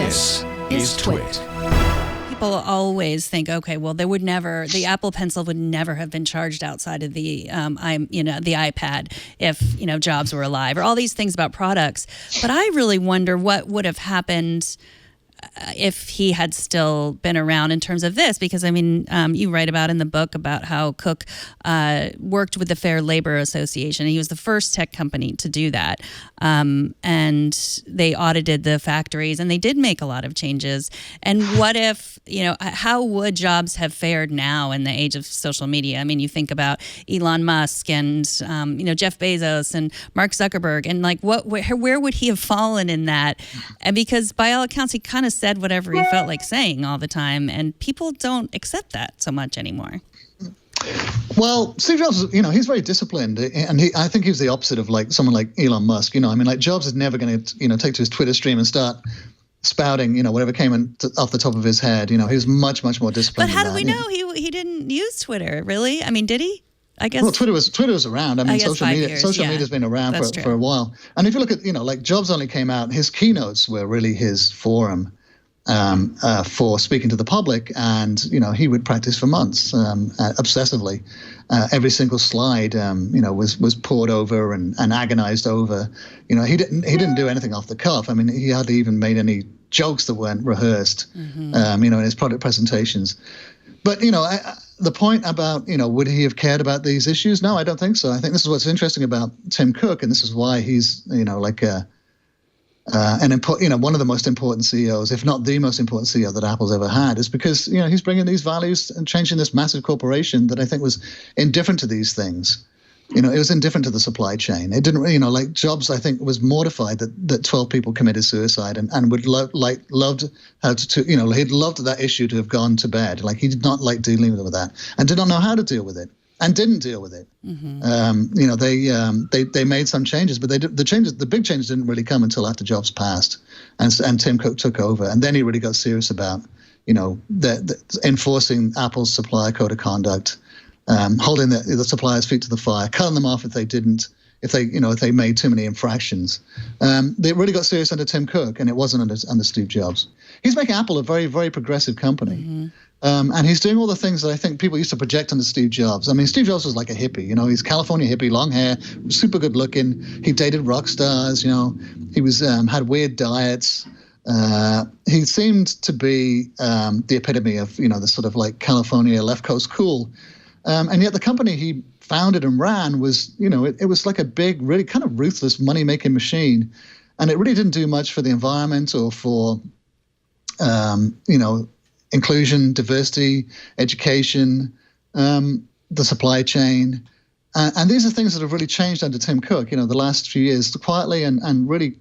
This is TWiT. People always think, okay, well, the Apple Pencil would never have been charged outside of the iPad if, Jobs were alive, or all these things about products. But I really wonder what would have happened if he had still been around in terms of this, because you write about in the book about how Cook worked with the Fair Labor Association. He was the first tech company to do that, and they audited the factories, and they did make a lot of changes. And what if, how would Jobs have fared now in the age of social media? You think about Elon Musk and Jeff Bezos and Mark Zuckerberg, and where would he have fallen in that? And because by all accounts, he kind of said whatever he felt like saying all the time, and people don't accept that so much anymore. Well, Steve Jobs, he's very disciplined, and I think he's the opposite of someone like Elon Musk. Jobs is never going to, take to his Twitter stream and start spouting, whatever came off the top of his head. He was much, much more disciplined. But how do we know he didn't use Twitter, really? Did he? I guess. Well, Twitter was around. Social media's been around for a while. And if you look at, Jobs only came out, his keynotes were really his forum for speaking to the public, and he would practice for months obsessively. Every single slide was pored over and agonized over. He didn't do anything off the cuff. He hardly even made any jokes that weren't rehearsed. In his product presentations. But the point about would he have cared about these issues? No, I don't think so. I think this is what's interesting about Tim Cook, and this is why he's one of the most important CEOs, if not the most important CEO that Apple's ever had, is because he's bringing these values and changing this massive corporation that I think was indifferent to these things. It was indifferent to the supply chain. It didn't, Jobs, I think, was mortified that 12 people committed suicide and would loved how to he'd loved that issue to have gone to bed. He did not like dealing with that and did not know how to deal with it and didn't deal with it. They made some changes, but the big changes didn't really come until after Jobs passed and Tim Cook took over. And then he really got serious about, enforcing Apple's supplier code of conduct, holding the suppliers' feet to the fire, cutting them off if they made too many infractions. They really got serious under Tim Cook, and it wasn't under Steve Jobs. He's making Apple a very, very progressive company. And he's doing all the things that I think people used to project onto Steve Jobs. Steve Jobs was like a hippie. He's California hippie, long hair, super good looking. He dated rock stars. He was had weird diets. He seemed to be the epitome of the sort of California left coast cool. And yet the company he founded and ran was, it was like a big, really kind of ruthless money-making machine. And it really didn't do much for the environment or for, inclusion, diversity, education, the supply chain. And these are things that have really changed under Tim Cook, the last few years, quietly and really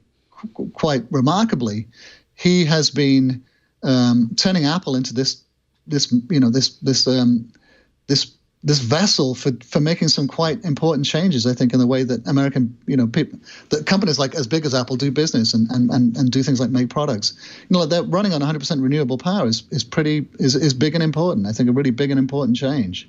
quite remarkably. He has been turning Apple into this vessel for making some quite important changes, I think, in the way that American, people, that companies as big as Apple do business and do things like make products. They're running on 100% renewable power is big and important. I think a really big and important change.